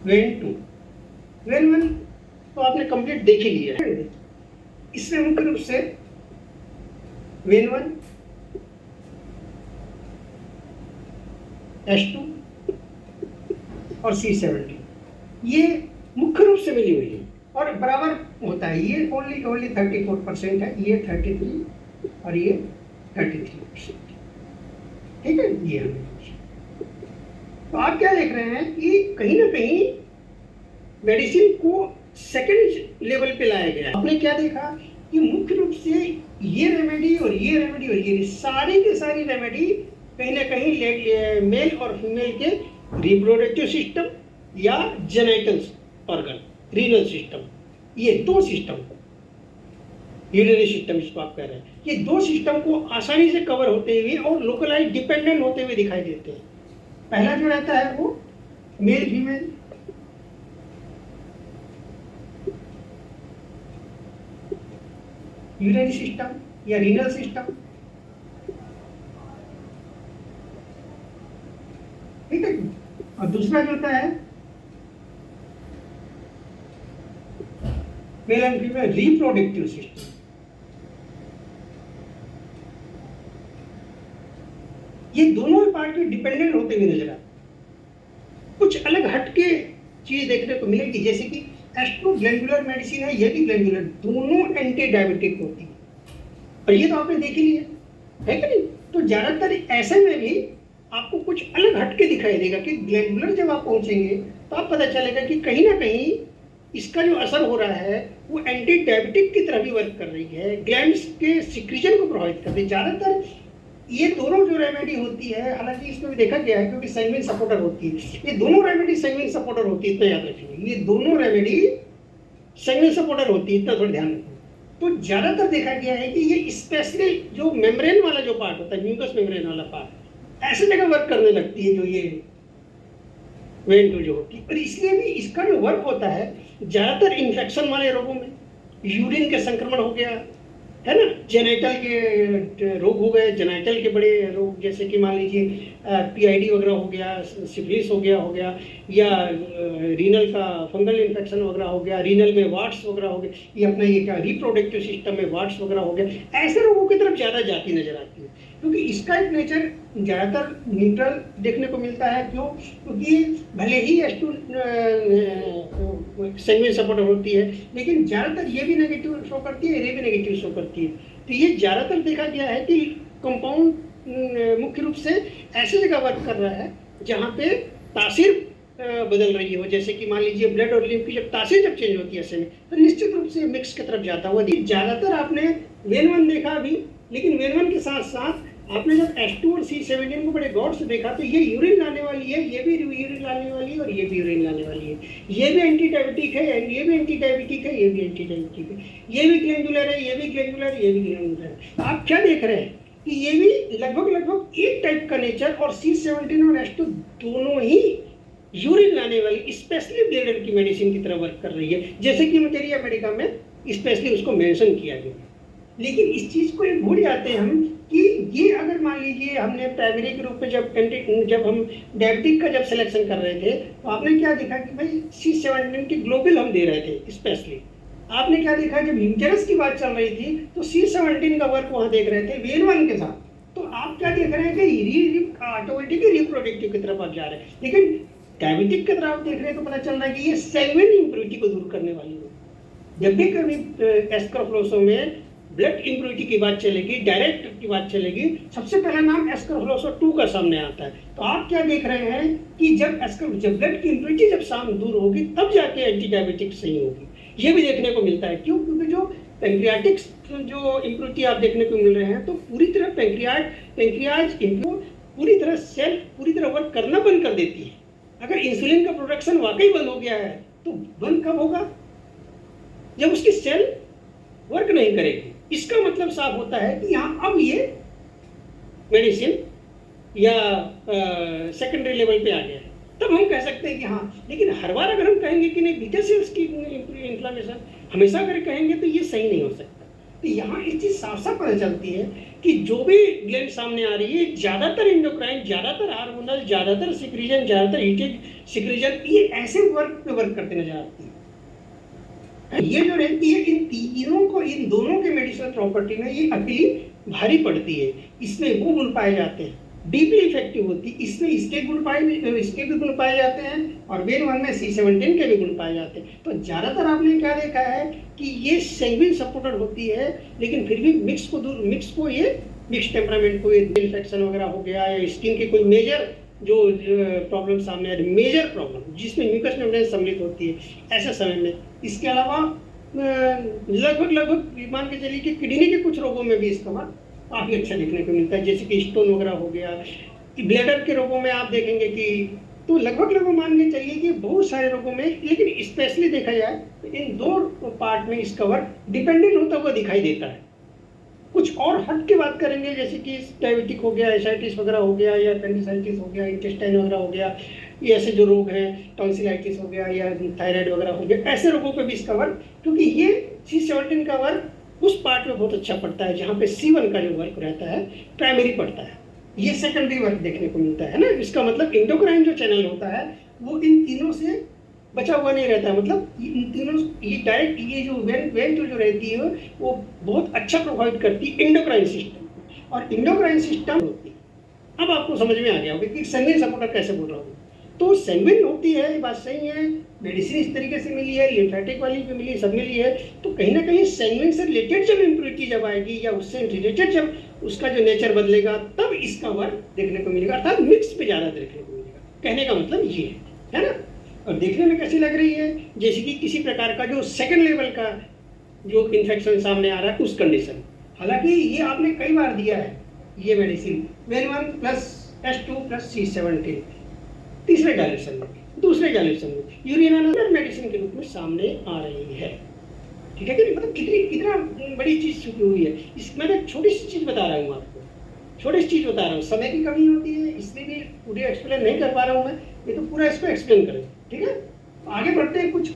When 2, when 1 तो आपने complete देख ही लिया है। इसमें मुख्य रूप से वेन 1, H2 और C17 ये मुख्य रूप से मिली हुई है और बराबर होता है। ये ओनली 34% है, ये 33 और ये 33%। ठीक है, ये हमें तो आप क्या देख रहे हैं कि कहीं ना कहीं मेडिसिन को सेकंड लेवल पे लाया गया। आपने क्या देखा कि मुख्य रूप से ये रेमेडी और ये रेमेडी और ये सारी की सारी रेमेडी कहीं ना कहीं मेल और फीमेल के रिप्रोडक्टिव सिस्टम या जेनेटल ऑर्गन, रीनल सिस्टम, ये दो सिस्टम, यूरिनरी सिस्टम इसको आप कह रहे हैं, ये दो सिस्टम को आसानी से कवर होते हुए और लोकलाइज डिपेंडेंट होते हुए दिखाई देते हैं। पहला जो रहता है वो मेल फीमेल, यूरिनरी सिस्टम या रीनल सिस्टम, ठीक है। और दूसरा जो होता है male and female reproductive system. ये दोनों पार्ट के डिपेंडेंट होते हुए नजर आते। कुछ अलग हटके चीज देखने को मिलेगी, जैसे कि एस्ट्रो ग्लैंडुलर मेडिसिन है, ये भी ग्लैंडुलर, दोनों एंटी डायबिटिक होती है और ये तो आपने देख ही लिया है कि नहीं। तो ज्यादातर ऐसे में भी आपको कुछ अलग हटके दिखाई देगा कि ग्लैंडुलर जब आप पहुंचेंगे तो आप पता चलेगा कि कहीं ना कहीं इसका जो असर हो रहा है वो एंटी डायबिटिक की तरह भी वर्क कर रही है, ग्लैंड्स के सिक्रीजन को प्रभावित कर रही है। ज्यादातर ये दोनों जो रेमेडी होती है, हालांकि इसमें भी देखा गया है क्योंकि संगीन सपोर्टर होती है, ये दोनों रेमेडी संगीन सपोर्टर होती है, इतना याद रखिए, ये दोनों रेमेडी संगीन सपोर्टर होती है, इतना थोड़ा ध्यान रखिए। तो ज्यादातर देखा गया है कि ये स्पेशली जो मेम्ब्रेन वाला जो पार्ट होता है, म्यूकस मेम्ब्रेन वाला पार्ट, ऐसे जगह वर्क करने लगती है जो ये वेन 2 जो होती है। और इसलिए भी इसका जो वर्क होता है ज्यादातर इन्फेक्शन वाले रोगों में, यूरिन के संक्रमण हो गया है ना, जेनेटल के रोग हो गए, जेनेटल के बड़े रोग जैसे कि मान लीजिए PID वगैरह हो गया, सिफिलिस हो गया या रीनल का फंगल इन्फेक्शन वगैरह हो गया, रीनल में वाट्स वगैरह हो गए, ये अपना ये क्या रिप्रोडक्टिव सिस्टम में वाट्स वगैरह हो गया, ऐसे रोगों की तरफ ज़्यादा जाती नजर आती है क्योंकि इसका एक नेचर ज़्यादातर न्यूट्रल देखने को मिलता है। क्यों? क्योंकि भले ही H2 संगीन सपोर्टर होती है लेकिन ज़्यादातर ये भी नेगेटिव शो करती है, ये भी नेगेटिव शो करती है। तो ये ज़्यादातर देखा गया है कि कंपाउंड मुख्य रूप से ऐसी जगह वर्क कर रहा है जहाँ पे तासीर बदल रही हो, जैसे कि मान लीजिए ब्लड और लिम्फ की जब तासीर जब चेंज होती है ऐसे में तो निश्चित रूप से मिक्स की तरफ जाता हुआ। ज़्यादातर आपने वेन 1 देखा अभी, लेकिन वेन 1 के साथ साथ आपने जब H2 और C17 को बड़े गौर से देखा तो ये यूरिन लाने वाली है, ये भी यूरिन लाने वाली है और ये भी यूरिन लाने वाली है, ये भी एंटी डायबिटिक है, ये भी एंटी डायबिटिक है, ये भी एंटी डायबिटिक है, ये भी ग्लैंडुलर है, ये भी ग्लैंडुलर है, ये भी ग्लैंडुलर है। आप क्या देख रहे हैं कि ये भी लगभग एक टाइप का नेचर, और C17 और H2 दोनों ही यूरिन लाने वाली स्पेशली ब्लेडर की मेडिसिन की तरह वर्क कर रही है, जैसे कि मटेरिया मेडिका में स्पेशली उसको मेंशन किया गया। लेकिन इस चीज को भूल जाते हैं हम कि ये अगर मान लीजिए हमने प्राइमरी के रूप में जब हम डायबिटिक का जब सिलेक्शन कर रहे थे तो आपने क्या देखा कि भाई C17 की ग्लोबल हम दे रहे थे स्पेशली। आपने क्या देखा जब यूटेरस की बात चल रही थी तो C17 का वर्क वहां देख रहे थे वेन 1 के साथ। तो आप क्या देख रहे हैं कि ऑटोमेटिकली रिप्रोडक्टिव की तरफ आप जा रहे हैं, लेकिन डायबिटिक की तरफ आप देख रहे हैं तो पता चल रहा है कि ये सेगमेंट इंप्योरिटी को दूर करने वाली है। जब भी कभी एस्करफ्लोसो में ब्लड इंप्योरिटी की बात चलेगी, डायरेक्ट की बात चलेगी, सबसे पहला नाम एस्करफ्लोसो 2 का सामने आता है। तो आप क्या देख रहे हैं कि जब ब्लड की इंप्योरिटी जब सामने दूर होगी तब जाके एंटी डायबिटिक सही होगी, ये भी देखने को मिलता है। क्यों? क्योंकि जो पैंक्रियाटिक जो इंप्योरिटी आप देखने को मिल रहे हैं तो पूरी तरह पैंक्रियाज पूरी तरह सेल पूरी तरह वर्क करना बंद कर देती है। अगर इंसुलिन का प्रोडक्शन वाकई बंद हो गया है तो बंद कब होगा? जब उसकी सेल वर्क नहीं करेगी। इसका मतलब साफ होता है कि यहाँ अब ये मेडिसिन या सेकेंडरी लेवल पे आ गया है, तब हम कह सकते हैं कि हाँ। लेकिन हर बार अगर हम कहेंगे कि नहीं बीटा सेल्स की इन्फ्लेमेशन, हमेशा अगर कहेंगे तो ये सही नहीं हो सकता। तो यहाँ इस चीज साफ साफ पता चलती है कि जो भी ग्लैंड सामने आ रही है ज्यादातर इंडोक्राइन, ज्यादातर हार्मोनल, ज्यादातर सिक्रीजन, ज्यादातर हीटेड सिक्रीजन, ये ऐसे वर्क पे वर्क करते नजर आती है। ये जो रहती है इन दोनों के मेडिसिनल प्रॉपर्टी में ये अकेली भारी पड़ती है, इसमें वो गुण पाए जाते हैं, डीपली इफेक्टिव होती है, इसमें इसके भी गुण पाए जाते हैं और वेन वन में C17 के भी गुण पाए जाते हैं। तो ज्यादातर आपने क्या देखा है कि ये सैंग्विन सपोर्टेड होती है, लेकिन फिर भी मिक्स टेम्परामेंट को इन्फेक्शन वगैरह हो गया या स्किन के कोई मेजर जो प्रॉब्लम सामने आ रही, मेजर प्रॉब्लम जिसमें म्यूकस मेम्ब्रेन सम्मिलित होती है, ऐसे समय में। इसके अलावा लगभग मान के चलिए कि किडनी के कुछ रोगों में भी इसका काफ़ी अच्छा देखने को मिलता है, जैसे कि स्टोन वगैरह हो गया, ब्लैडर के रोगों में आप देखेंगे कि तो लगभग मान के चलिए कि बहुत सारे रोगों में, लेकिन स्पेशली देखा जाए तो इन दो पार्ट में इसका वर्क डिपेंडेंट होता हुआ दिखाई देता है। कुछ और हट के बात करेंगे, जैसे कि डायबिटिक हो गया, एसाइटिस वगैरह हो गया, या एपेंडिसाइटिस हो गया, इंटेस्टाइन वगैरह हो गया, ये ऐसे जो रोग हैं, टॉन्सिलाइटिस हो गया या थायराइड वगैरह हो गया, ऐसे रोगों पे भी इसका वर्क, क्योंकि ये C17 का वर्क उस पार्ट में बहुत अच्छा पड़ता है जहाँ पे C1 का जो वर्क रहता है प्राइमरी पड़ता है, ये सेकेंडरी वर्क देखने को मिलता है ना। इसका मतलब इंडोक्राइन जो चैनल होता है वो इन तीनों से बचा हुआ नहीं रहता है, मतलब इन तीनों ये डायरेक्ट ये जो वेन जो रहती है वो बहुत अच्छा प्रभावित करती है इंडोक्राइन सिस्टम, और इंडोक्राइन सिस्टम होती है। अब आपको समझ में आ गया होगा कि सैंग्विन सपोर्टर कैसे बोल रहा हूँ। तो सैंग्विन होती है, ये बात सही है, मेडिसिन इस तरीके से मिली है, लिम्फेटिक वाली भी मिली, सब मिली है, तो कहीं ना कहीं सैंग्विन से रिलेटेड जब इम्प्योरिटी जब आएगी या उससे रिलेटेड जब उसका जो नेचर बदलेगा तब इसका वर्क देखने को मिलेगा, अर्थात मिक्स पे ज़्यादा देखने को मिलेगा। कहने का मतलब ये है ना। और देखने में कैसी लग रही है, जैसे कि किसी प्रकार का जो सेकंड लेवल का जो इन्फेक्शन सामने आ रहा है उस कंडीशन। हालांकि ये आपने कई बार दिया है ये medicine, वेन-1 plus S2 plus C17 तीसरे डायरेक्शन में, दूसरे डायरेक्शन में यूरिनाना मेडिसिन के रूप में सामने आ रही है। ठीक है कि नहीं, मतलब कितना बड़ी चीज छुपी हुई है। मैं एक छोटी सी चीज बता रहा हूँ आपको, छोटी सी चीज बता रहा हूँ, समय की कमी होती है इसलिए भी पूरी एक्सप्लेन नहीं कर पा रहा हूँ मैं, ये तो पूरा इसको एक्सप्लेन करें। ठीक है, आगे बढ़ते हैं कुछ